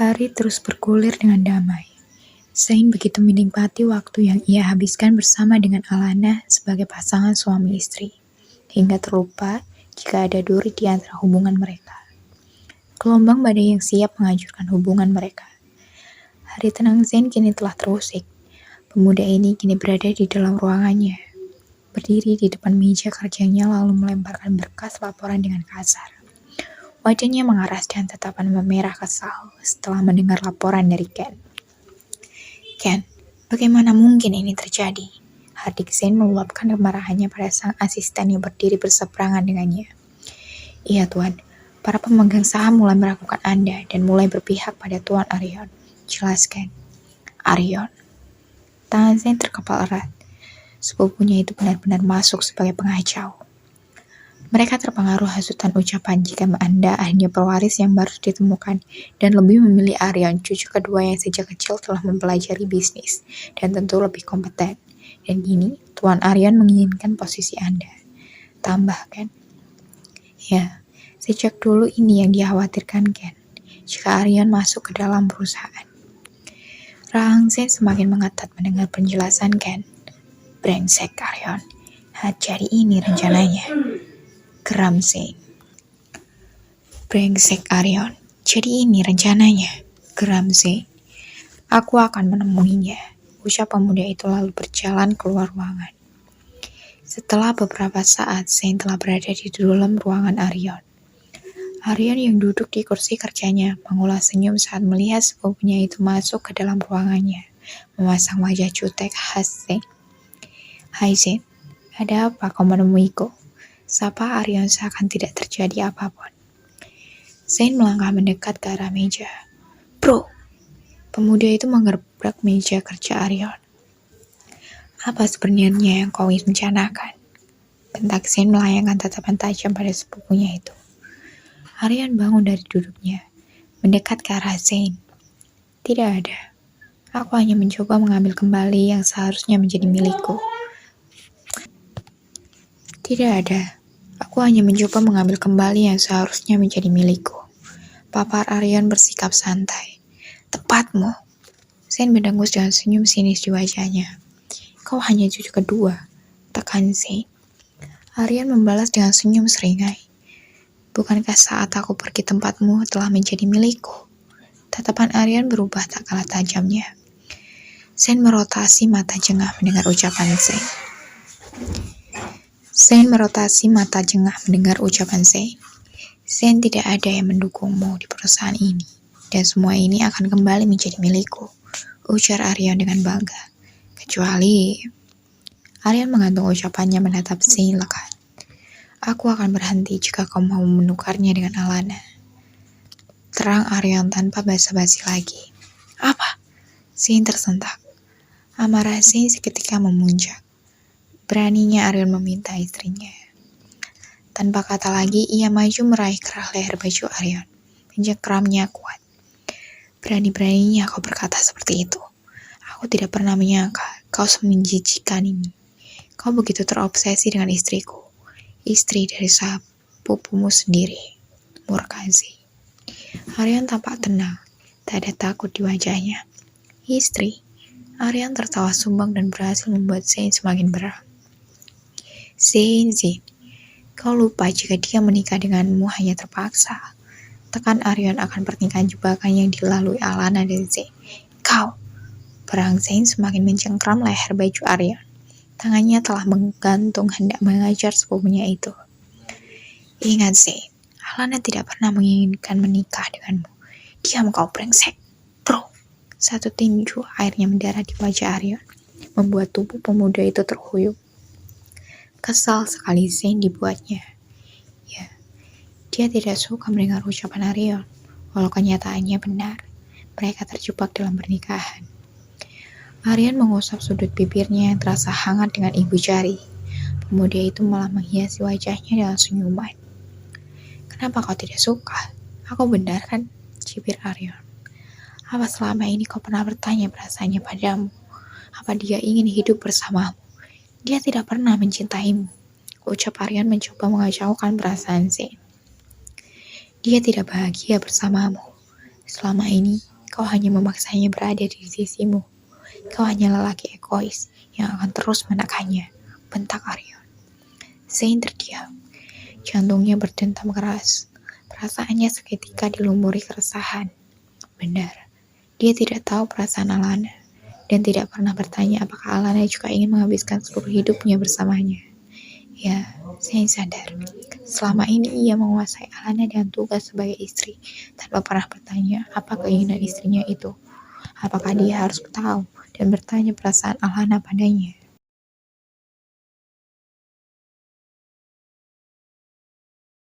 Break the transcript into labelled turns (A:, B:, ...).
A: Hari terus bergulir dengan damai. Zain begitu menikmati waktu yang ia habiskan bersama dengan Alana sebagai pasangan suami istri, hingga terlupa jika ada duri di antara hubungan mereka. Gelombang badai yang siap menghancurkan hubungan mereka. Hari tenang Zain kini telah terusik. Pemuda ini kini berada di dalam ruangannya, berdiri di depan meja kerjanya lalu melemparkan berkas laporan dengan kasar. Wajahnya mengeras dan tatapan memerah kesal setelah mendengar laporan dari Ken. Ken, bagaimana mungkin ini terjadi? Hardik Zain meluapkan kemarahannya pada sang asisten yang berdiri berseberangan dengannya. Iya Tuan, para pemegang saham mulai meragukan Anda dan mulai berpihak pada Tuan Arion. Jelaskan. Arion. Tangan Zain terkepal erat. Sepupunya itu benar-benar masuk sebagai pengacau. Mereka terpengaruh hasutan ucapan jika Anda hanya pewaris yang baru ditemukan dan lebih memilih Arion, cucu kedua yang sejak kecil telah mempelajari bisnis dan tentu lebih kompeten. Dan kini, Tuan Arion menginginkan posisi Anda. Tambahkan. Ya, sejak dulu ini yang dikhawatirkan Ken, jika Arion masuk ke dalam perusahaan. Rahang Zain semakin mengetat mendengar penjelasan Ken. Brengsek Arion, jadi ini rencananya. Geram Zain. Brengsek Arion, jadi ini rencananya. Geram Zain. Aku akan menemuinya. Ucap pemuda itu lalu berjalan keluar ruangan. Setelah beberapa saat, Zain telah berada di dalam ruangan Arion. Arion yang duduk di kursi kerjanya mengulas senyum saat melihat sepupunya itu masuk ke dalam ruangannya, memasang wajah jutek khas Zain. Hai Zain, ada apa kau menemuiku? Sapa Arion seakan tidak terjadi apapun. Zain melangkah mendekat ke arah meja. Bro, pemuda itu menggebrak meja kerja Arion. Apa sebenarnya yang kau rencanakan? Bentak Zain melayangkan tatapan tajam pada sepupunya itu. Arion bangun dari duduknya, mendekat ke arah Zain. Tidak ada. Aku hanya mencoba mengambil kembali yang seharusnya menjadi milikku. Tidak ada. Aku hanya mencoba mengambil kembali yang seharusnya menjadi milikku. Papar Arion bersikap santai. Tepatmu. Zain mendengus dengan senyum sinis di wajahnya. Kau hanya cucu kedua. Tekan Zain. Arion membalas dengan senyum seringai. Bukankah saat aku pergi tempatmu telah menjadi milikku? Tatapan Arion berubah tak kalah tajamnya. Zain merotasi mata jengah mendengar ucapan Zain. Zain tidak ada yang mendukungmu di perusahaan ini, dan semua ini akan kembali menjadi milikku, ujar Arion dengan bangga. Kecuali... Arion menggantung ucapannya menatap Zain lekat. Aku akan berhenti jika kau mau menukarnya dengan Alana. Terang Arion tanpa basa-basi lagi. Apa? Zain tersentak. Amarah Zain seketika memuncak. Beraninya Arion meminta istrinya. Tanpa kata lagi, ia maju meraih kerah leher baju Arion. Mencengkeramnya kuat. Berani-beraninya kau berkata seperti itu. Aku tidak pernah menyangka kau semenjijikan ini. Kau begitu terobsesi dengan istriku. Istri dari sepupumu sendiri. Murka Zain. Arion tampak tenang. Tak ada takut di wajahnya. Istri. Arion tertawa sumbang dan berhasil membuat Zain semakin berat. Zain, kau lupa jika dia menikah denganmu hanya terpaksa. Tekan Arion akan pernikahan jebakan yang dilalui Alana dan Zain. Kau. Perang Zain semakin mencengkram leher baju Arion. Tangannya telah menggantung hendak mengajar sepupunya itu. Ingat Zain, Alana tidak pernah menginginkan menikah denganmu. Diam kau brengsek. Bro. Satu tinju airnya mendarat di wajah Arion, membuat tubuh pemuda itu terhuyung. Kesal sekali Zain dibuatnya. Ya, dia tidak suka mendengar ucapan Arion, walau kenyataannya benar. Mereka terjebak dalam pernikahan. Arion mengusap sudut bibirnya yang terasa hangat dengan ibu jari. Pemuda itu malah menghiasi wajahnya dengan senyuman. Kenapa kau tidak suka? Aku benar kan? Cibir Arion. Apa selama ini kau pernah bertanya perasaannya padamu? Apa dia ingin hidup bersamamu? Dia tidak pernah mencintaimu. Ucap Arion mencoba mengacaukan perasaan Zain. Dia tidak bahagia bersamamu. Selama ini, Kau hanya memaksanya berada di sisimu. Kau hanya lelaki egois yang akan terus menekannya, bentak Aryon. Zain terdiam. Jantungnya berdetak keras. Perasaannya seketika dilumuri keresahan. Benar, dia tidak tahu perasaan Alana dan tidak pernah bertanya apakah Alana juga ingin menghabiskan seluruh hidupnya bersamanya. Ya, Zain sadar. Selama ini ia menguasai Alana dengan tugas sebagai istri, tanpa pernah bertanya apa keinginan istrinya itu. Apakah dia harus tahu dan bertanya perasaan Alana padanya?